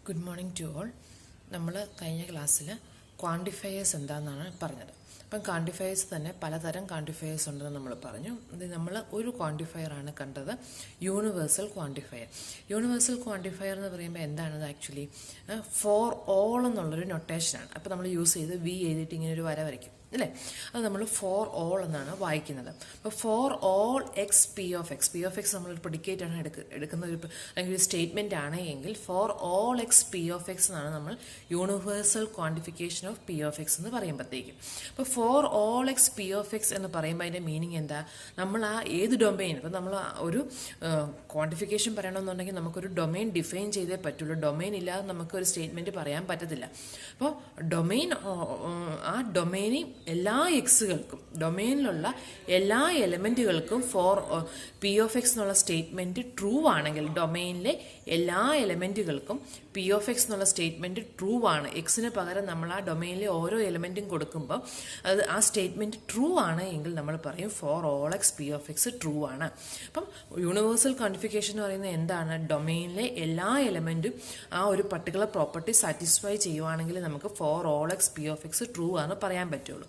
Good morning to all. നമ്മൾ കഴിഞ്ഞ ക്ലാസ്സിൽ ക്വാണ്ടിഫയേഴ്സ് എന്താണെന്നാണ് പറഞ്ഞത്. അപ്പം ക്വാണ്ടിഫയേഴ്സ് തന്നെ പലതരം ക്വാണ്ടിഫയേഴ്സ് ഉണ്ടെന്ന് നമ്മൾ പറഞ്ഞു. ഇത് നമ്മൾ ഒരു ക്വാണ്ടിഫയറാണ് കണ്ടത്, യൂണിവേഴ്സൽ ക്വാണ്ടിഫയർ. യൂണിവേഴ്സൽ ക്വാണ്ടിഫയർ എന്ന് പറയുമ്പോൾ എന്താണത്? ആക്ച്വലി ഫോർ ഓൾ എന്നുള്ളൊരു നൊട്ടേഷനാണ്. അപ്പോൾ നമ്മൾ യൂസ് ചെയ്ത് വി എഴുതിയിട്ട് ഇങ്ങനെ ഒരു വര വരയ്ക്കും അല്ലേ? അത് നമ്മൾ ഫോർ ഓൾ എന്നാണ് വായിക്കുന്നത്. അപ്പോൾ for all x P of X നമ്മളൊരു പ്രിഡിക്കേറ്റ് ആണ് എടുക്കുന്ന ഒരു അല്ലെങ്കിൽ ഒരു സ്റ്റേറ്റ്മെൻ്റ് ആണ് എങ്കിൽ four all x P of X എന്നാണ് നമ്മൾ universal quantification of P of x എന്ന് പറയുമ്പോഴത്തേക്കും. അപ്പോൾ for all x P of x എന്ന് പറയുമ്പോൾ അതിൻ്റെ മീനിങ് എന്താ? നമ്മൾ ആ ഏത് ഡൊമെയിൻ, ഇപ്പോൾ നമ്മൾ ഒരു ക്വാണ്ടിഫിക്കേഷൻ പറയണമെന്നുണ്ടെങ്കിൽ നമുക്കൊരു ഡൊമെയിൻ ഡിഫൈൻ ചെയ്തേ പറ്റുള്ളൂ. ഡൊമെയിൻ ഇല്ലാതെ നമുക്കൊരു സ്റ്റേറ്റ്മെൻറ്റ് പറയാൻ പറ്റത്തില്ല. അപ്പോൾ ഡൊമെയിൻ, ആ ഡൊമെയിനിൽ എല്ലാ എക്സുകൾക്കും, ഡൊമെയിനിലുള്ള എല്ലാ എലമെൻറ്റുകൾക്കും ഫോർ പി ഓഫ് എക്സ് എന്നുള്ള സ്റ്റേറ്റ്മെൻറ്റ് ട്രൂ ആണെങ്കിൽ, ഡൊമെയിനിലെ എല്ലാ എലമെൻറ്റുകൾക്കും പി ഓഫ് എക്സ് എന്നുള്ള സ്റ്റേറ്റ്മെൻറ്റ് ട്രൂ ആണ്. എക്സിന് പകരം നമ്മൾ ആ ഡൊമെയിനിലെ ഓരോ എലമെൻറ്റും കൊടുക്കുമ്പോൾ അത് ആ സ്റ്റേറ്റ്മെൻറ്റ് ട്രൂ ആണ് എങ്കിൽ നമ്മൾ പറയും four all x P of x true ആണ്. അപ്പം യൂണിവേഴ്സൽ ക്വാണ്ടിഫിക്കേഷൻ എന്ന് പറയുന്നത് എന്താണ്? ഡൊമെയിനിലെ എല്ലാ എലമെൻറ്റും ആ ഒരു പർട്ടിക്കുലർ പ്രോപ്പർട്ടി സാറ്റിസ്ഫൈ ചെയ്യുവാണെങ്കിൽ നമുക്ക് for all x P of x true ആണെന്ന് പറയാൻ പറ്റുള്ളൂ.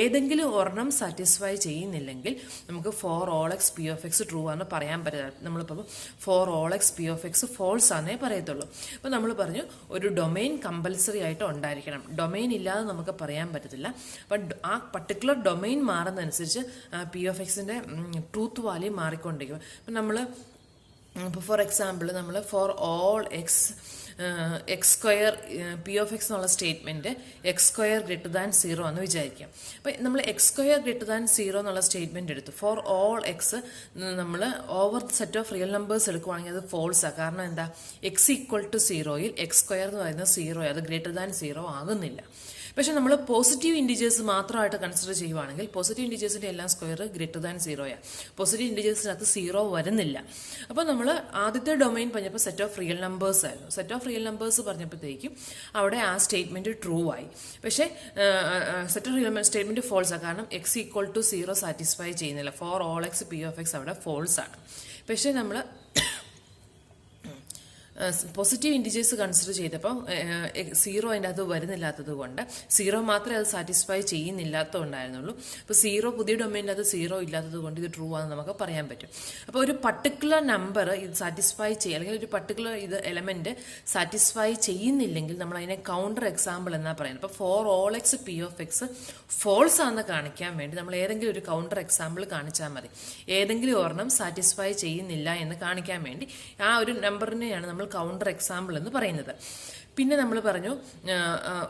ഏതെങ്കിലും ഒരെണ്ണം സാറ്റിസ്ഫൈ ചെയ്യുന്നില്ലെങ്കിൽ നമുക്ക് for all x P of x true ആണെന്ന് പറയാൻ പറ്റില്ല. നമ്മളിപ്പോൾ for all x P of x false ആണെന്നേ പറയത്തുള്ളൂ. അപ്പോൾ നമ്മൾ പറഞ്ഞു ഒരു ഡൊമെയിൻ കമ്പൽസറി ആയിട്ട് ഉണ്ടായിരിക്കണം. ഡൊമെയിൻ ഇല്ലാതെ നമുക്ക് പറയാൻ പറ്റത്തില്ല. അപ്പം ആ പർട്ടിക്കുലർ ഡൊമെയിൻ മാറുന്നതനുസരിച്ച് പി ഓഫ് എക്സിൻ്റെ ട്രൂത്ത് വാല്യൂ മാറിക്കൊണ്ടിരിക്കും. അപ്പം നമ്മൾ ഇപ്പോൾ ഫോർ എക്സാമ്പിൾ നമ്മൾ for all x square p of x എന്നുള്ള statement x square greater than 0 എന്ന് വിചാരിക്കാം. അപ്പോൾ നമ്മൾ എക്സ് സ്ക്വയർ ഗ്രേറ്റർ ദാൻ 0 എന്നുള്ള സ്റ്റേറ്റ്മെൻറ്റ് എടുത്തു. ഫോർ ഓൾ എക്സ് നമ്മൾ over set of real numbers എടുക്കുവാണെങ്കിൽ അത് ഫോൾസാണ്. കാരണം എന്താ? എക്സ് ഈക്വൽ ടു 0യിൽ എക്സ് സ്ക്വയർ എന്ന് പറയുന്നത് 0, അത് ഗ്രേറ്റർ ദാൻ 0 ആകുന്നില്ല. പക്ഷേ നമ്മൾ പോസിറ്റീവ് ഇൻഡിജേഴ്സ് മാത്രമായിട്ട് കൺസിഡർ ചെയ്യുവാണെങ്കിൽ പോസിറ്റീവ് ഇൻഡിജേഴ്സിൻ്റെ എല്ലാം സ്ക്വയർ ഗ്രേറ്റർ ദാൻ 0യാണ്. പോസിറ്റീവ് ഇൻഡിജേഴ്സിനകത്ത് 0 വരുന്നില്ല. അപ്പോൾ നമ്മൾ ആദ്യത്തെ ഡൊമെയിൻ പറഞ്ഞപ്പോൾ സെറ്റ് ഓഫ് റിയൽ നമ്പേഴ്സ് ആയിരുന്നു. സെറ്റ് ഓഫ് റിയൽ നമ്പേഴ്സ് പറഞ്ഞപ്പോഴത്തേക്കും അവിടെ ആ സ്റ്റേറ്റ്മെൻറ്റ് ട്രൂ ആയി. പക്ഷേ set of real statement false ആണ്. കാരണം എക്സ് ഈക്വൽ ടു 0 സാറ്റിസ്ഫൈ ചെയ്യുന്നില്ല. For all x P of x അവിടെ ഫോൾസ് ആണ്. പക്ഷേ നമ്മൾ പോസിറ്റീവ് ഇൻഡിജേഴ്സ് കൺസിഡർ ചെയ്തപ്പോൾ 0 അതിൻ്റെ അത് വരുന്നില്ലാത്തത് കൊണ്ട് 0 മാത്രമേ അത് സാറ്റിസ്ഫൈ ചെയ്യുന്നില്ലാത്തതുകൊണ്ടായിരുന്നുള്ളൂ. അപ്പോൾ 0 പുതിയ ഡൊമെയിനിൽ അത് 0 ഇല്ലാത്തത് കൊണ്ട് ഇത് ട്രൂ ആണെന്ന് നമുക്ക് പറയാൻ പറ്റും. അപ്പോൾ ഒരു പർട്ടിക്കുലർ നമ്പർ ഇത് സാറ്റിസ്ഫൈ ചെയ്യുക, അല്ലെങ്കിൽ ഒരു പർട്ടിക്കുലർ ഇത് എലമെൻറ്റ് സാറ്റിസ്ഫൈ ചെയ്യുന്നില്ലെങ്കിൽ നമ്മൾ അതിനെ കൗണ്ടർ എക്സാമ്പിൾ എന്നാണ് പറയുന്നത്. അപ്പോൾ for all x P of x false ആണെന്ന് കാണിക്കാൻ വേണ്ടി നമ്മൾ ഏതെങ്കിലും ഒരു കൗണ്ടർ എക്സാമ്പിൾ കാണിച്ചാൽ മതി. ഏതെങ്കിലും ഒരെണ്ണം സാറ്റിസ്ഫൈ ചെയ്യുന്നില്ല എന്ന് കാണിക്കാൻ വേണ്ടി ആ ഒരു നമ്പറിനെയാണ് നമ്മൾ കൗണ്ടർ എക്സാമ്പിൾ എന്ന് പറയുന്നത്. പിന്നെ നമ്മൾ പറഞ്ഞു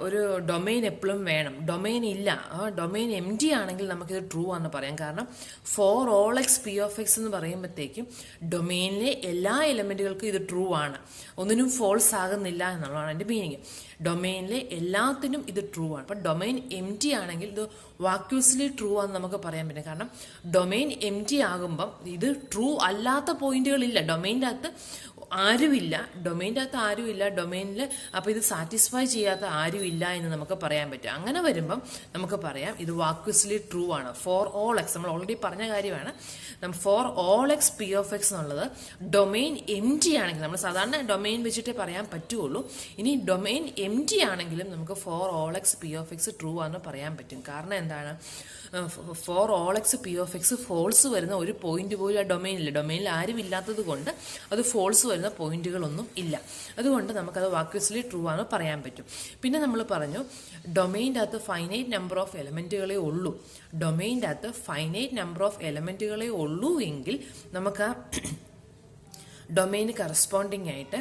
ഒരു ഡൊമെയിൻ എപ്പോഴും വേണം. ഡൊമെയിൻ ഇല്ല, ആ ഡൊമെയിൻ എം ടി ആണെങ്കിൽ നമുക്കിത് ട്രൂ ആണെന്ന് പറയാം. കാരണം four all x P of x എന്ന് പറയുമ്പോഴത്തേക്കും ഡൊമെയിനിലെ എല്ലാ എലമെൻറ്റുകൾക്കും ഇത് ട്രൂ ആണ്, ഒന്നിനും ഫോൾസ് ആകുന്നില്ല എന്നുള്ളതാണ് എൻ്റെ മീനിങ്. ഡൊമെയിനിലെ എല്ലാത്തിനും ഇത് ട്രൂ ആണ്. അപ്പം ഡൊമെയിൻ എം ടി ആണെങ്കിൽ ഇത് വാക്യൂസ്ലി ട്രൂ ആണെന്ന് നമുക്ക് പറയാൻ പറ്റും. കാരണം ഡൊമെയിൻ എം ടി ആകുമ്പം ഇത് ട്രൂ അല്ലാത്ത പോയിന്റുകളില്ല, ഡൊമെയിൻ്റെ അകത്ത് ആരുമില്ല, ഡൊമെയിനിൽ അപ്പോൾ ഇത് സാറ്റിസ്ഫൈ ചെയ്യാത്ത ആരുമില്ല എന്ന് നമുക്ക് പറയാൻ പറ്റും. അങ്ങനെ വരുമ്പം നമുക്ക് പറയാം ഇത് വാക്യൂസ്ലി ട്രൂ ആണ്. ഫോർ ഓൾ എക്സ് നമ്മൾ ഓൾറെഡി പറഞ്ഞ കാര്യമാണ്. Four all x P of X എന്നുള്ളത് ഡൊമെയിൻ എം ടി ആണെങ്കിൽ, നമ്മൾ സാധാരണ ഡൊമെയിൻ വെച്ചിട്ടേ പറയാൻ പറ്റുള്ളൂ. ഇനി ഡൊമെയിൻ എം ടി ആണെങ്കിലും നമുക്ക് for all x P of x true ആണെന്ന് പറയാൻ പറ്റും. കാരണം എന്താണ്? For all x P of x false വരുന്ന ഒരു പോയിന്റ് പോലും ആ ഡൊമെയിനിൽ ആരും ഇല്ലാത്തത് കൊണ്ട് അത് ഫോൾസ് വരുന്ന പോയിന്റുകളൊന്നും ഇല്ല. അതുകൊണ്ട് നമുക്കത് വാക്യൂസ്ലി ട്രൂ ആണെന്ന് പറയാൻ പറ്റും. പിന്നെ നമ്മൾ പറഞ്ഞു ഡൊമെയിൻ്റെ അകത്ത് ഫൈനൈറ്റ് നമ്പർ ഓഫ് എലമെൻറ്റുകളെ ഉള്ളൂ. ഡൊമെയിൻ്റെ അകത്ത് ഫൈനൈറ്റ് നമ്പർ ഓഫ് എലമെൻറ്റുകളെ ഉള്ളൂ എങ്കിൽ നമുക്ക് ഡൊമെയിന് കറസ്പോണ്ടിങ് ആയിട്ട്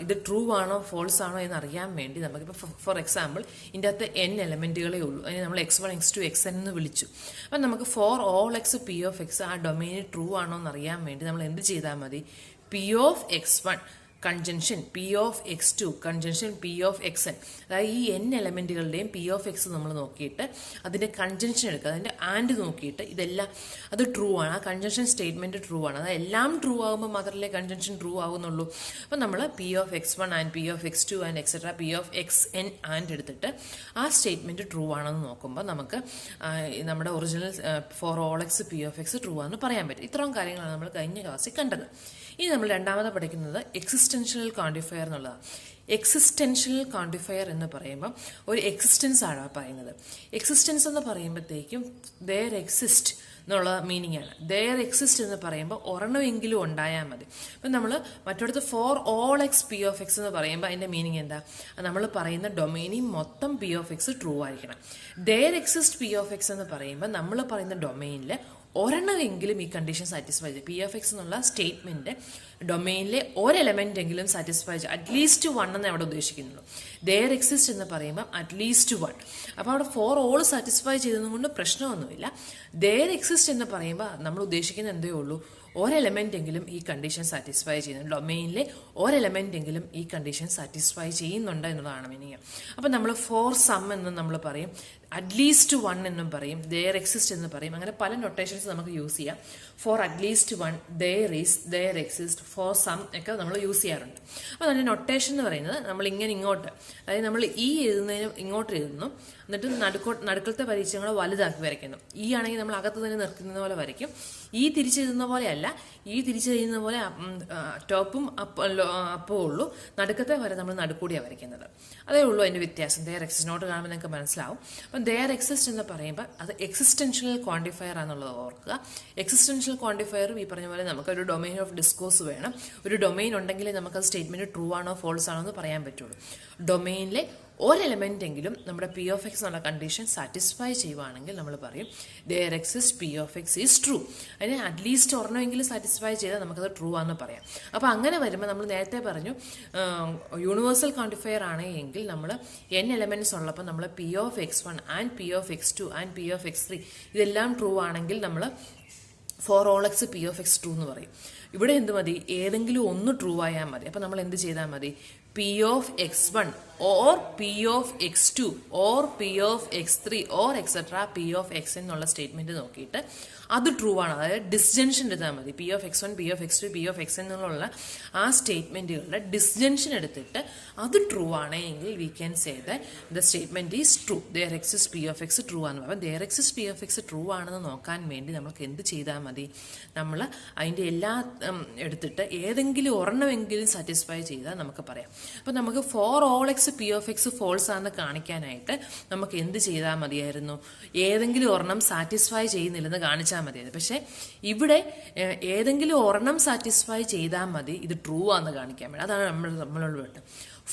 ഇത് ട്രൂ ആണോ ഫോൾസ് ആണോ എന്നറിയാൻ വേണ്ടി നമുക്കിപ്പോൾ ഫോർ എക്സാമ്പിൾ ഇതിൻ്റെ അകത്ത് n എലമെൻറ്റുകളേ ഉള്ളൂ. അതിന് നമ്മൾ x1 x2 xn എന്ന് വിളിച്ചു. അപ്പം നമുക്ക് for all x P of X ആ ഡൊമെയിന് ട്രൂ ആണോ എന്നറിയാൻ വേണ്ടി നമ്മൾ എന്ത് ചെയ്താൽ മതി? P of x1 conjunction p of x2 conjunction p of xn, അതായത് ഈ n എലമെൻറ്റുകളുടെയും പി ഓഫ് എക്സ് നമ്മൾ നോക്കിയിട്ട് അതിൻ്റെ കൺജൻഷൻ എടുക്കുക, അതിൻ്റെ ആൻഡ് നോക്കിയിട്ട് ഇതെല്ലാം അത് ട്രൂ ആണ്, ആ കൺജൻഷൻ സ്റ്റേറ്റ്മെൻറ്റ് ട്രൂ ആണ്. അത് എല്ലാം ട്രൂ ആകുമ്പോൾ മാത്രമല്ലേ കൺജൻഷൻ ട്രൂ ആകുന്നുള്ളൂ. അപ്പം നമ്മൾ P of x1 and P of x2 and etcetera P of xn and എടുത്തിട്ട് ആ സ്റ്റേറ്റ്മെൻറ്റ് ട്രൂ ആണെന്ന് നോക്കുമ്പോൾ നമുക്ക് നമ്മുടെ original four all x P of x true ആണെന്ന് പറയാൻ പറ്റും. ഇത്രയും കാര്യങ്ങളാണ് നമ്മൾ കഴിഞ്ഞ ക്ലാസ്സിൽ കണ്ടത്. ഇനി നമ്മൾ രണ്ടാമത് പഠിക്കുന്നത് എക്സിസ്റ്റൻഷ്യൽ ക്വാണ്ടിഫയർ എന്നുള്ളതാണ്. എക്സിസ്റ്റൻഷ്യൽ ക്വാണ്ടിഫയർ എന്ന് പറയുമ്പോൾ ഒരു എക്സിസ്റ്റൻസ് ആണ് പറയുന്നത്. എക്സിസ്റ്റൻസ് എന്ന് പറയുമ്പോഴത്തേക്കും ദെയർ എക്സിസ്റ്റ് എന്നുള്ള മീനിങ് ആണ്. ദെയർ എക്സിസ്റ്റ് എന്ന് പറയുമ്പോൾ ഒരെണ്ണമെങ്കിലും ഉണ്ടായാൽ മതി. അപ്പം നമ്മൾ മറ്റൊടുത്ത് for all x P of x എന്ന് പറയുമ്പോൾ അതിൻ്റെ മീനിങ് എന്താ? നമ്മൾ പറയുന്ന ഡൊമൈനിൽ മൊത്തം പി ഓഫ് എക്സ് ട്രൂ ആയിരിക്കണം. There exist P of x എന്ന് പറയുമ്പോൾ നമ്മൾ പറയുന്ന ഡൊമൈനിൽ ഒരെണ്ണമെങ്കിലും ഈ കണ്ടീഷൻ സാറ്റിസ്ഫൈ ചെയ്യും. പി ഓഫ് എക്സ് എന്നുള്ള സ്റ്റേറ്റ്മെന്റ് ഡൊമൈനിലെ ഒരു എലമെന്റ് എങ്കിലും സാറ്റിസ്ഫൈ ചെയ്യും. അറ്റ്ലീസ്റ്റ് വൺ എന്ന് അവിടെ ഉദ്ദേശിക്കുന്നുള്ളൂ. ദെയർ എക്സിസ്റ്റ് എന്ന് പറയുമ്പോൾ അറ്റ്ലീസ്റ്റ് വൺ. അപ്പോൾ അവിടെ ഫോർ ഓൾ സാറ്റിസ്ഫൈ ചെയ്തതുകൊണ്ട് പ്രശ്നമൊന്നുമില്ല. ദെയർ എക്സിസ്റ്റ് എന്ന് പറയുമ്പോൾ നമ്മൾ ഉദ്ദേശിക്കുന്നത് എന്തേ ഉള്ളൂ? ഒരെലമെന്റ് എങ്കിലും ഈ കണ്ടീഷൻ സാറ്റിസ്ഫൈ ചെയ്യുന്നു. ഡൊമൈനിലെ ഒരെലമെന്റ് എങ്കിലും ഈ കണ്ടീഷൻ സാറ്റിസ്ഫൈ ചെയ്യുന്നുണ്ട് എന്നതാണ് മീനിങ്. അപ്പം നമ്മൾ ഫോർ സം എന്നും നമ്മൾ പറയും, അറ്റ്ലീസ്റ്റ് വൺ എന്നും പറയും, ദെയർ എക്സിസ്റ്റ് എന്ന് പറയും. അങ്ങനെ പല നൊട്ടേഷൻസ് നമുക്ക് യൂസ് ചെയ്യാം. For at least one, there is, there exist, for some ഒക്കെ നമ്മൾ യൂസ് ചെയ്യാറുണ്ട്. അപ്പോൾ അതിൻ്റെ നൊട്ടേഷൻ എന്ന് പറയുന്നത് നമ്മൾ ഇങ്ങനെ ഇങ്ങോട്ട്, അതായത് നമ്മൾ ഈ എഴുതുന്നതിന് ഇങ്ങോട്ട് എഴുതുന്നു, എന്നിട്ട് നടുക്കലത്തെ പരീക്ഷകൾ വലുതാക്കി വരയ്ക്കുന്നു. ഈ ആണെങ്കിൽ നമ്മൾ അകത്ത് തന്നെ നിൽക്കുന്ന പോലെ വരയ്ക്കും. ഈ തിരിച്ചെഴുതുന്ന പോലെയല്ല, ഈ തിരിച്ചെഴുതുന്ന പോലെ ടോപ്പും അപ്പവും ഉള്ളൂ. നടുക്കത്തെ വരെ നമ്മൾ നടുക്കൂടിയാണ് വരയ്ക്കുന്നത്. അതേ ഉള്ളൂ അതിൻ്റെ വ്യത്യാസം. ദെയർ എക്സിസ്റ്റ് നോട്ട് കാണുമ്പോൾ നിങ്ങൾക്ക് മനസ്സിലാവും. അപ്പം ദെയർ എക്സിസ്റ്റ് എന്ന് പറയുമ്പോൾ അത് എക്സിസ്റ്റൻഷ്യൽ ക്വാണ്ടിഫയർ ആണെന്നുള്ളത് ഓർക്കുക. എക്സിസ്റ്റൻഷ്യൽ ക്വാണ്ടിഫയർ ഈ പറഞ്ഞ പോലെ നമുക്കൊരു ഡൊമൈൻ ഓഫ് ഡിസ്കോഴ്സ് വേണം. ഒരു ഡൊമൈൻ ഉണ്ടെങ്കിൽ നമുക്കത് സ്റ്റേറ്റ്മെന്റ് ട്രൂ ആണോ ഫോൾസ് ആണോ എന്ന് പറയാൻ പറ്റുള്ളൂ. ഡൊമൈനിലെ ഒരു എലമെന്റ് എങ്കിലും നമ്മുടെ പി ഓഫ് എക്സ് എന്നുള്ള കണ്ടീഷൻ സാറ്റിസ്ഫൈ ചെയ്യുവാണെങ്കിൽ നമ്മൾ പറയും there exist P of x is true. അതിന് അറ്റ്ലീസ്റ്റ് ഒരെണ്ണമെങ്കിലും സാറ്റിസ്ഫൈ ചെയ്താൽ നമുക്കത് ട്രൂ ആണെന്ന് പറയാം. അപ്പോൾ അങ്ങനെ വരുമ്പോൾ നമ്മൾ നേരത്തെ പറഞ്ഞു യൂണിവേഴ്സൽ ക്വാണ്ടിഫയർ ആണെങ്കിൽ നമ്മൾ n എലമെന്റ്സ് ഉള്ളപ്പോൾ നമ്മൾ P of x one and P of x two and P of x three ഇതെല്ലാം ട്രൂ ആണെങ്കിൽ നമ്മൾ for all x P of x true എന്ന് പറയും. ഇവിടെ എന്ത് മതി? ഏതെങ്കിലും ഒന്ന് ട്രൂ ആയാൽ മതി. അപ്പം നമ്മൾ എന്ത് ചെയ്താൽ മതി? P of x one or P of x two or P of x three or etcetera P of x എന്നുള്ള സ്റ്റേറ്റ്മെന്റ് നോക്കിയിട്ട് അത് ട്രൂ ആണ്, അതായത് ഡിസ്ജൻഷൻ എടുത്താൽ മതി. P of x one, P of x two, P of x എന്നുള്ള ആ സ്റ്റേറ്റ്മെന്റുകളുടെ ഡിസ്ജൻഷൻ എടുത്തിട്ട് അത് ട്രൂ ആണെങ്കിൽ we can say the statement is true. There exist P of x true ആണെന്ന് പറയും. There exist P of x true ആണെന്ന് നോക്കാൻ വേണ്ടി നമുക്ക് എന്ത് ചെയ്താൽ മതി? നമ്മൾ അതിൻ്റെ എല്ലാ എടുത്തിട്ട് ഏതെങ്കിലും ഒരെണ്ണമെങ്കിലും സാറ്റിസ്ഫൈ ചെയ്താൽ നമുക്ക് പറയാം. അപ്പം നമുക്ക് for all x P of x false ആണെന്ന് കാണിക്കാനായിട്ട് നമുക്ക് എന്ത് ചെയ്താൽ മതിയായിരുന്നു? ഏതെങ്കിലും ഒരെണ്ണം സാറ്റിസ്ഫൈ ചെയ്യുന്നില്ലെന്ന് കാണിച്ചാൽ മതിയായിരുന്നു. പക്ഷെ ഇവിടെ ഏതെങ്കിലും ഒരെണ്ണം സാറ്റിസ്ഫൈ ചെയ്താൽ മതി ഇത് ട്രൂ ആണെന്ന് കാണിക്കാൻ വേണ്ടി. അതാണ് നമ്മളോട് വേണ്ടത്.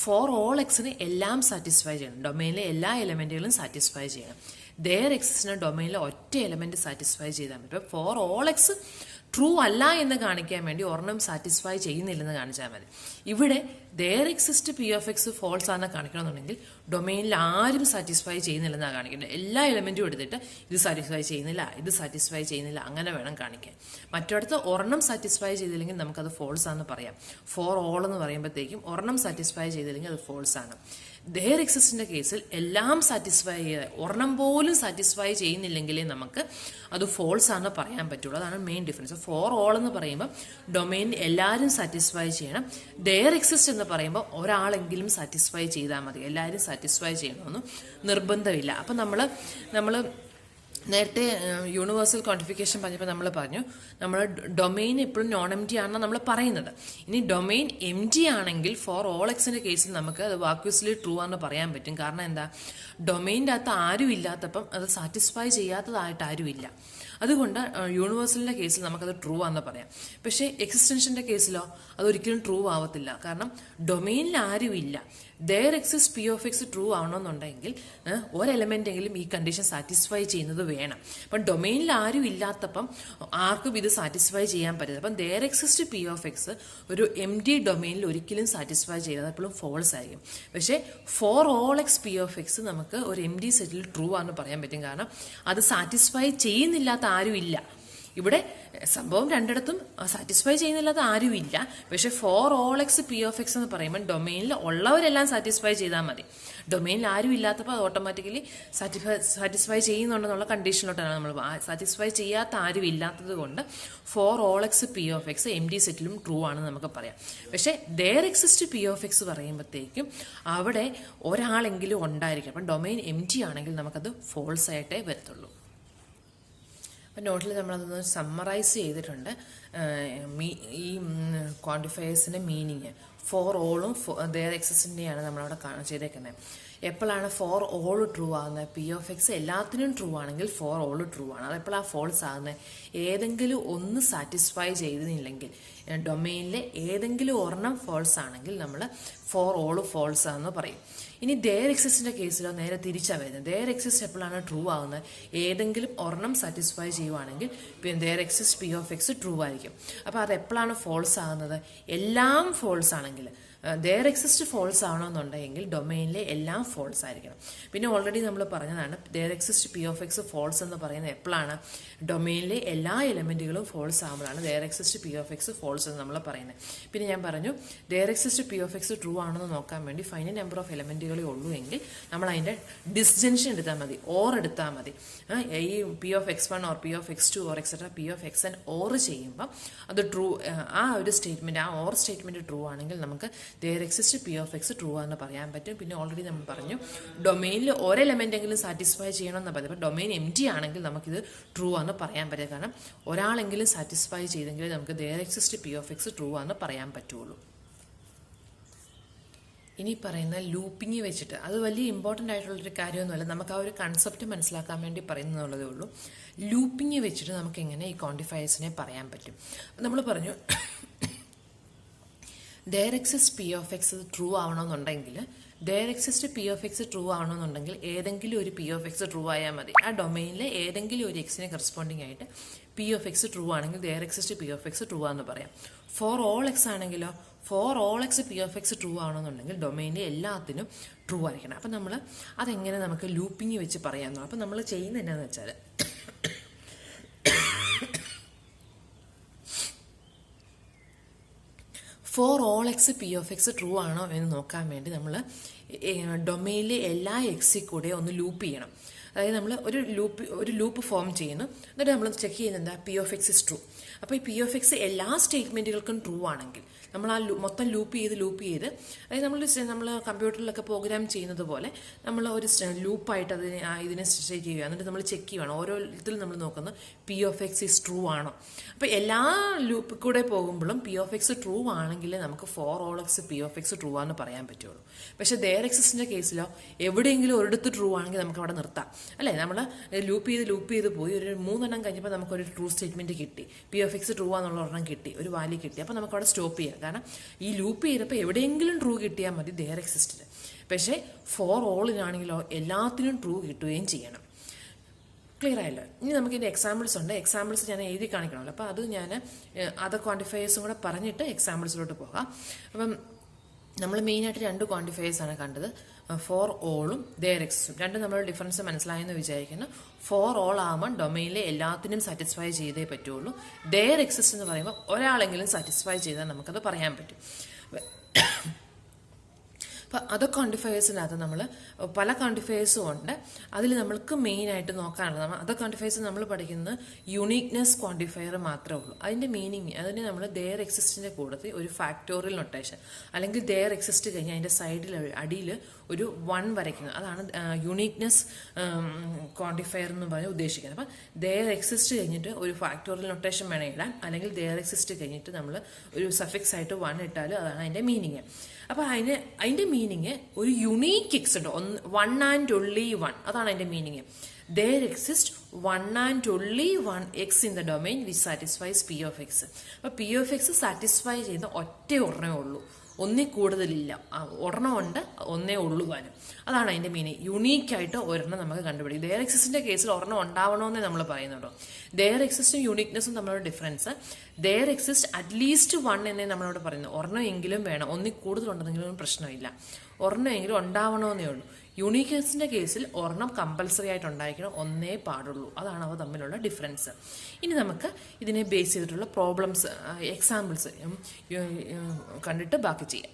ഫോർ ഓൾ എക്സിന് എല്ലാം സാറ്റിസ്ഫൈ ചെയ്യണം. ഡൊമൈനിലെ എല്ലാ എലമെന്റുകളും സാറ്റിസ്ഫൈ ചെയ്യണം. ദെയർ എക്സിന് ഡൊമൈനിലെ ഒറ്റ എലമെന്റ് സാറ്റിസ്ഫൈ ചെയ്താൽ മതി. ഫോർ ഓൾ എക്സ് ട്രൂ അല്ല എന്ന് കാണിക്കാൻ വേണ്ടി ഒരെണ്ണം സാറ്റിസ്ഫൈ ചെയ്യുന്നില്ലെന്ന് കാണിച്ചാൽ മതി. ഇവിടെ there exist P of x false ആണെന്ന് കാണിക്കണമെന്നുണ്ടെങ്കിൽ ഡൊമൈനിൽ ആരും സാറ്റിസ്ഫൈ ചെയ്യുന്നില്ലെന്നാണ് കാണിക്കേണ്ടത്. എല്ലാ എലമെന്റും എടുത്തിട്ട് ഇത് സാറ്റിസ്ഫൈ ചെയ്യുന്നില്ല, ഇത് സാറ്റിസ്ഫൈ ചെയ്യുന്നില്ല, അങ്ങനെ വേണം കാണിക്കാൻ. മറ്റടുത്ത് ഒരെണ്ണം സാറ്റിസ്ഫൈ ചെയ്തില്ലെങ്കിൽ നമുക്കത് ഫോൾസ് ആണെന്ന് പറയാം. ഫോർ ഓൾ എന്ന് പറയുമ്പോഴത്തേക്കും ഒരെണ്ണം സാറ്റിസ്ഫൈ ചെയ്തില്ലെങ്കിൽ അത് ഫോൾസ് ആണ്. ദെയർ എക്സിസ്റ്റിന്റെ കേസിൽ എല്ലാം സാറ്റിസ്ഫൈ ചെയ്ത് ഒരെണ്ണം പോലും സാറ്റിസ്ഫൈ ചെയ്യുന്നില്ലെങ്കിലേ നമുക്ക് അത് ഫോൾസ് ആണെന്ന് പറയാൻ പറ്റുള്ളൂ. അതാണ് മെയിൻ ഡിഫറൻസ്. ഫോർ ഓൾ എന്ന് പറയുമ്പോൾ ഡൊമൈൻ എല്ലാവരും സാറ്റിസ്ഫൈ ചെയ്യണം. ദെയർ എക്സിസ്റ്റ് എന്ന് പറയുമ്പോൾ ഒരാളെങ്കിലും സാറ്റിസ്ഫൈ ചെയ്താൽ മതി. എല്ലാവരും സാറ്റിസ്ഫൈ ചെയ്യണമെന്ന് നിർബന്ധമില്ല. അപ്പം നമ്മൾ നേരത്തെ യൂണിവേഴ്സൽ ക്വാണ്ടിഫിക്കേഷൻ പറഞ്ഞപ്പോൾ നമ്മൾ പറഞ്ഞു നമ്മൾ ഡൊമൈൻ എപ്പോഴും നോൺ എം ടി ആണെന്നാണ് നമ്മൾ പറയുന്നത്. ഇനി ഡൊമൈൻ എം ടി ആണെങ്കിൽ ഫോർ ഓൾ എക്സിന്റെ കേസിൽ നമുക്ക് അത് വാക്യൂസ്ലി ട്രൂ ആണെന്ന് പറയാൻ പറ്റും. കാരണം എന്താ? ഡൊമൈൻ്റെ അകത്ത് ആരും ഇല്ലാത്തപ്പം അത് സാറ്റിസ്ഫൈ ചെയ്യാത്തതായിട്ട് ആരുമില്ല. അതുകൊണ്ട് യൂണിവേഴ്സലിന്റെ കേസിൽ നമുക്കത് ട്രൂ ആണെന്ന് പറയാം. പക്ഷേ എക്സിസ്റ്റൻഷന്റെ കേസിലോ അതൊരിക്കലും ട്രൂ ആവത്തില്ല. കാരണം ഡൊമൈനിൽ ആരും ഇല്ല. There exist P of x true ആവണമെന്നുണ്ടെങ്കിൽ ഒരു എലമെന്റ് എങ്കിലും ഈ കണ്ടീഷൻ സാറ്റിസ്ഫൈ ചെയ്യുന്നത് വേണം. അപ്പം ഡൊമൈനിൽ ആരും ഇല്ലാത്തപ്പം ആർക്കും ഇത് സാറ്റിസ്ഫൈ ചെയ്യാൻ പറ്റില്ല. അപ്പം there exist P of x ഒരു എം ടി ഡൊമൈനിൽ ഒരിക്കലും സാറ്റിസ്ഫൈ ചെയ്യാതെ എപ്പോഴും ഫോൾസ് ആയിരിക്കും. പക്ഷേ for all x P of x നമുക്ക് ഒരു എം ടി സെറ്റിൽ ട്രൂ ആണെന്ന് പറയാൻ പറ്റും. കാരണം അത് സാറ്റിസ്ഫൈ ചെയ്യുന്നില്ലാത്ത ആരും ഇല്ല. ഇവിടെ സംഭവം രണ്ടിടത്തും സാറ്റിസ്ഫൈ ചെയ്യുന്നില്ലാത്ത ആരുമില്ല. പക്ഷെ four all x P of x എന്ന് പറയുമ്പോൾ ഡൊമൈനിൽ ഉള്ളവരെല്ലാം സാറ്റിസ്ഫൈ ചെയ്താൽ മതി. ഡൊമൈനിൽ ആരും ഇല്ലാത്തപ്പോൾ അത് ഓട്ടോമാറ്റിക്കലി സാറ്റിസ്ഫൈ ചെയ്യുന്നുണ്ടെന്നുള്ള കണ്ടീഷനിലോട്ടാണ് നമ്മൾ. സാറ്റിസ്ഫൈ ചെയ്യാത്ത ആരും ഇല്ലാത്തത് കൊണ്ട് for all x P of x empty സെറ്റിലും ട്രൂ ആണെന്ന് നമുക്ക് പറയാം. പക്ഷേ there exist P of x പറയുമ്പോഴത്തേക്കും അവിടെ ഒരാളെങ്കിലും ഉണ്ടായിരിക്കും. അപ്പം ഡൊമൈൻ എം ടി ആണെങ്കിൽ നമുക്കത് ഫോൾസ് ആയിട്ടേ വരത്തുള്ളൂ. അപ്പം നോട്ടിൽ നമ്മളതൊന്ന് സമ്മറൈസ് ചെയ്തിട്ടുണ്ട്. ഈ ക്വാണ്ടിഫയേഴ്സിൻ്റെ മീനിങ് ഫോർ ഓളും ദെയർ എക്സിസ്റ്റിൻ്റെയാണ് നമ്മളവിടെ ചെയ്തേക്കുന്നത്. എപ്പോഴാണ് ഫോർ ഓൾ ട്രൂ ആകുന്നത്? പി ഓഫ് എക്സ് എല്ലാത്തിനും ട്രൂ ആണെങ്കിൽ ഫോർ ഓൾ ട്രൂ ആണ്. അതെപ്പോഴാണ് ഫോൾസ് ആകുന്നത്? ഏതെങ്കിലും ഒന്ന് സാറ്റിസ്ഫൈ ചെയ്തില്ലെങ്കിൽ, ഡൊമെയിനിലെ ഏതെങ്കിലും ഒരെണ്ണം ഫോൾസ് ആണെങ്കിൽ നമ്മൾ ഫോർ ഓൾ ഫോൾസ് ആണെന്ന് പറയും. ഇനി ദെയർ എക്സിസ്റ്റിൻ്റെ കേസിലോ നേരെ തിരിച്ചാണ് വരുന്നത്. ദെയർ എക്സിസ്റ്റ് എപ്പോഴാണ് ട്രൂ ആകുന്നത്? ഏതെങ്കിലും ഒരെണ്ണം സാറ്റിസ്ഫൈ ചെയ്യുവാണെങ്കിൽ there exist P of x true ആയിരിക്കും. അപ്പോൾ അത് എപ്പോഴാണ് ഫോൾസ് ആകുന്നത്? എല്ലാം ഫോൾസ് ആണെങ്കിൽ. ദെയർ എക്സിസ്റ്റ് ഫോൾസ് ആവണമെന്നുണ്ടെങ്കിൽ ഡൊമെയിനിലെ എല്ലാം ഫോൾസ് ആയിരിക്കണം. പിന്നെ ഓൾറെഡി നമ്മൾ പറഞ്ഞതാണ് there exist P of x false എന്ന് പറയുന്നത് എപ്പോഴാണ്? ഡൊമെയിനിലെ എല്ലാ എലമെൻറ്റുകളും ഫോൾസ് ആകുമ്പോഴാണ് there exist P of x false എന്ന് നമ്മൾ പറയുന്നത്. പിന്നെ ഞാൻ പറഞ്ഞു there exist P of x true ആണെന്ന് നോക്കാൻ വേണ്ടി ഫൈനൽ നമ്പർ ഓഫ് എലമെൻറ്റുകളേ ഉള്ളൂ എങ്കിൽ നമ്മൾ അതിൻ്റെ ഡിസ്ജൻഷൻ എടുത്താൽ മതി, ഓർ എടുത്താൽ മതി. ഈ P of x one or P of x two or etcetera P of X and or ചെയ്യുമ്പോൾ അത് ട്രൂ, ആ ഒരു സ്റ്റേറ്റ്മെൻറ്റ്, ആ ഓർ സ്റ്റേറ്റ്മെൻറ്റ് ട്രൂ ആണെങ്കിൽ നമുക്ക് there exist P of x true ആണെന്ന് പറയാൻ പറ്റും. പിന്നെ ഓൾറെഡി നമ്മൾ പറഞ്ഞു ഡൊമെയിനിൽ ഒരു എലമെൻറ്റെങ്കിലും സാറ്റിസ്ഫൈ ചെയ്യണമെന്ന് പറയും. അപ്പോൾ ഡൊമെയിൻ എം ടി ആണെങ്കിൽ നമുക്കിത് ട്രൂ ആണെന്ന് പറയാൻ പറ്റില്ല. കാരണം ഒരാളെങ്കിലും സാറ്റിസ്ഫൈ ചെയ്തെങ്കിൽ നമുക്ക് there exist P of x true ആണെന്ന് പറയാൻ പറ്റുള്ളൂ. ഇനി പറയുന്ന ലൂപ്പിങ് വെച്ചിട്ട് അത് വലിയ ഇമ്പോർട്ടൻ്റ് ആയിട്ടുള്ളൊരു കാര്യമൊന്നുമല്ല, നമുക്ക് ആ ഒരു കൺസെപ്റ്റ് മനസ്സിലാക്കാൻ വേണ്ടി പറയുന്നതേ ഉള്ളൂ. ലൂപ്പിങ് വെച്ചിട്ട് നമുക്ക് എങ്ങനെ ഈ ക്വാണ്ടിഫയേഴ്സിനെ പറയാൻ പറ്റും? നമ്മൾ പറഞ്ഞു there exist P of x true ആവണമെന്നുണ്ടെങ്കിൽ, there exist P of x true ആവണമെന്നുണ്ടെങ്കിൽ ഏതെങ്കിലും ഒരു പി ഓഫ് എക്സ് ട്രൂ ആയാൽ മതി. ആ ഡൊമെയിനിലെ ഏതെങ്കിലും ഒരു എക്സിനെ കറസ്പോണ്ടിങ് ആയിട്ട് പി ഓഫ് എക്സ് ട്രൂ ആണെങ്കിൽ there exist P of x true ആണെന്ന് പറയാം. ഫോർ ഓൾ എക്സ് ആണെങ്കിലോ, for all x P of x true ആണെന്നുണ്ടെങ്കിൽ ഡൊമെയിനിലെ എല്ലാത്തിനും ട്രൂ ആയിരിക്കണം. അപ്പം നമ്മൾ അതെങ്ങനെ നമുക്ക് ലൂപ്പിങ് വെച്ച് പറയാമെന്നോ. അപ്പം നമ്മൾ ചെയ്യുന്നത് എന്നാന്ന് വെച്ചാൽ four all x P of x true ആണോ എന്ന് നോക്കാൻ വേണ്ടി നമ്മൾ ഡൊമെയിനിലെ എല്ലാ എക്സിൽ കൂടെ ഒന്ന് ലൂപ്പ് ചെയ്യണം. അതായത് നമ്മൾ ഒരു ലൂപ്പ് ഫോം ചെയ്യുന്നു, എന്നിട്ട് നമ്മൾ ചെക്ക് ചെയ്യുന്നത് എന്താ? P of X is true. അപ്പോൾ ഈ പി ഓഫ് എക്സ് എല്ലാ സ്റ്റേറ്റ്മെൻറ്റുകൾക്കും ട്രൂ ആണെങ്കിൽ നമ്മൾ ആ മൊത്തം ലൂപ്പ് ചെയ്ത് അതായത് നമ്മൾ കമ്പ്യൂട്ടറിലൊക്കെ പ്രോഗ്രാം ചെയ്യുന്നത് പോലെ നമ്മൾ ഒരു ലൂപ്പായിട്ട് ഇതിനെ സ്റ്റേറ്റ് ചെയ്യുക. എന്നിട്ട് നമ്മൾ ചെക്ക് ചെയ്യുകയാണ്, ഓരോ ഇതിൽ നമ്മൾ നോക്കുന്നത് P of X is true ആണോ. അപ്പോൾ എല്ലാ ലൂപ്പിൽ കൂടെ പോകുമ്പോഴും പി ഓഫ് എക്സ് ട്രൂ ആണെങ്കിൽ നമുക്ക് for all x P of x true ആണെന്ന് പറയാൻ പറ്റുള്ളൂ. പക്ഷേ ദെയർ എക്സിസ്റ്റിൻ്റെ കേസിലോ എവിടെയെങ്കിലും ഒരിടത്ത് ട്രൂ ആണെങ്കിൽ നമുക്ക് അവിടെ നിർത്താം, അല്ലേ? നമ്മൾ ലൂപ്പ് ചെയ്ത് പോയി ഒരു 3 എണ്ണം കഴിഞ്ഞപ്പോൾ നമുക്കൊരു ട്രൂ സ്റ്റേറ്റ്മെൻറ്റ് കിട്ടി, പി ഓഫ് എക്സ് ട്രൂ ആണെന്നുള്ള ഒരെണ്ണം കിട്ടി, ഒരു വാല്യൂ കിട്ടി. അപ്പോൾ നമുക്ക് അവിടെ സ്റ്റോപ്പ് ചെയ്യാം. കാരണം ഈ ലൂപ്പ് ചെയ്തപ്പോൾ എവിടെയെങ്കിലും ട്രൂ കിട്ടിയാൽ മതി ദെയർ എക്സിസ്റ്റിന്. പക്ഷേ ഫോർ ഓളിനാണെങ്കിലോ എല്ലാത്തിനും ട്രൂ കിട്ടുകയും ചെയ്യണം. ക്ലിയർ ആയല്ലോ? ഇനി നമുക്കിതിൻ്റെ എക്സാമ്പിൾസ് ഉണ്ട്. എക്സാമ്പിൾസ് ഞാൻ എഴുതി കാണിക്കണമല്ലോ. അപ്പോൾ അത് ഞാൻ അതർ ക്വാണ്ടിഫയേഴ്സും കൂടെ പറഞ്ഞിട്ട് എക്സാമ്പിൾസിലോട്ട് പോകാം. അപ്പം നമ്മൾ മെയിനായിട്ട് 2 ക്വാണ്ടിഫയേഴ്സാണ് കണ്ടത്, ഫോർ ഓളും ദെയർ എക്സിസ്റ്റും. രണ്ടും നമ്മൾ ഡിഫറൻസ് മനസ്സിലായെന്ന് വിചാരിക്കുന്നു. ഫോർ ഓൾ ആകുമ്പോൾ ഡൊമെയിനിലെ എല്ലാത്തിനും സാറ്റിസ്ഫൈ ചെയ്തേ പറ്റുള്ളൂ. ദെയർ എക്സിസ്റ്റ് എന്ന് പറയുമ്പോൾ ഒരാളെങ്കിലും സാറ്റിസ്ഫൈ ചെയ്താൽ നമുക്കത് പറയാൻ പറ്റും. അപ്പോൾ അതർ ക്വാണ്ടിഫയേഴ്സിനകത്ത് നമ്മൾ പല ക്വാണ്ടിഫയേഴ്സും ഉണ്ട്. അതിൽ നമ്മൾക്ക് മെയിനായിട്ട് നോക്കാനുള്ളത് അതർ ക്വാണ്ടിഫയേഴ്സ് നമ്മൾ പഠിക്കുന്നത് യുണീക്നെസ് ക്വാണ്ടിഫയർ മാത്രമേ ഉള്ളൂ. അതിൻ്റെ മീനിങ് അതിന് നമ്മൾ ദെയർ എക്സിസ്റ്റിൻ്റെ കൂടത്തിൽ ഒരു ഫാക്ടോറിയൽ നൊട്ടേഷൻ അല്ലെങ്കിൽ ദെയർ എക്സിസ്റ്റ് കഴിഞ്ഞ് അതിൻ്റെ സൈഡിൽ അടിയിൽ ഒരു 1 വരയ്ക്കുന്നത്, അതാണ് യുണീക്നെസ് ക്വാണ്ടിഫയർ എന്ന് പറഞ്ഞ് ഉദ്ദേശിക്കുന്നത്. അപ്പം ദെയർ എക്സിസ്റ്റ് കഴിഞ്ഞിട്ട് ഒരു ഫാക്ടോറിയൽ നൊട്ടേഷൻ വേണം ഇടാൻ, അല്ലെങ്കിൽ ദെയർ എക്സിസ്റ്റ് കഴിഞ്ഞിട്ട് നമ്മൾ ഒരു സഫിക്സ് ആയിട്ട് 1 ഇട്ടാൽ അതാണ് അതിൻ്റെ മീനിങ്. അപ്പോൾ അതിൻ്റെ മീനിങ് ഒരു യുണീക്ക് എക്സ് ഉണ്ട്, 1 and only 1, അതാണ് അതിൻ്റെ meaning. There exists 1 and only 1 x in the domain which satisfies p of x. അപ്പോൾ p of x സാറ്റിസ്ഫൈ ചെയ്യുന്ന ഒറ്റ ഒരെണ്ണേ ഉള്ളൂ, ഒന്നിൽ കൂടുതലില്ല. ഒരെണ്ണം ഉണ്ട്, ഒന്നേ ഉള്ളൂ താനും. അതാണ് അതിൻ്റെ മീനിങ്. യുണീക്കായിട്ട് ഒരെണ്ണം നമുക്ക് കണ്ടുപിടിക്കും. ദെയർ എക്സിസ്റ്റിൻ്റെ കേസിൽ ഒരെണ്ണം ഉണ്ടാവണമെന്നേ നമ്മൾ പറയുന്നുണ്ടോ. ദെയർ എക്സിസ്റ്റും യുണീക്നെസ്സും തമ്മിലുള്ള ഡിഫറൻസ്. ദെയർ എക്സിസ്റ്റ് അറ്റ്ലീസ്റ്റ് 1 എന്നേ നമ്മളോട് പറയുന്നത്. ഒരെണ്ണം എങ്കിലും വേണം, ഒന്നിൽ കൂടുതലുണ്ടെന്നെങ്കിലും പ്രശ്നമില്ല, ഒരെണ്ണം എങ്കിലും ഉണ്ടാവണമെന്നേ ഉള്ളൂ. യുണീക്നെസ്സിൻ്റെ കേസിൽ ഒരെണ്ണം കമ്പൽസറി ആയിട്ട് ഉണ്ടായിരിക്കണം, ഒന്നേ പാടുള്ളൂ. അതാണ് അവ തമ്മിലുള്ള ഡിഫറൻസ്. ഇനി നമുക്ക് ഇതിനെ ബേസ് ചെയ്തിട്ടുള്ള പ്രോബ്ലംസ് എക്സാമ്പിൾസ് കണ്ടിട്ട് ബാക്കി ചെയ്യാം.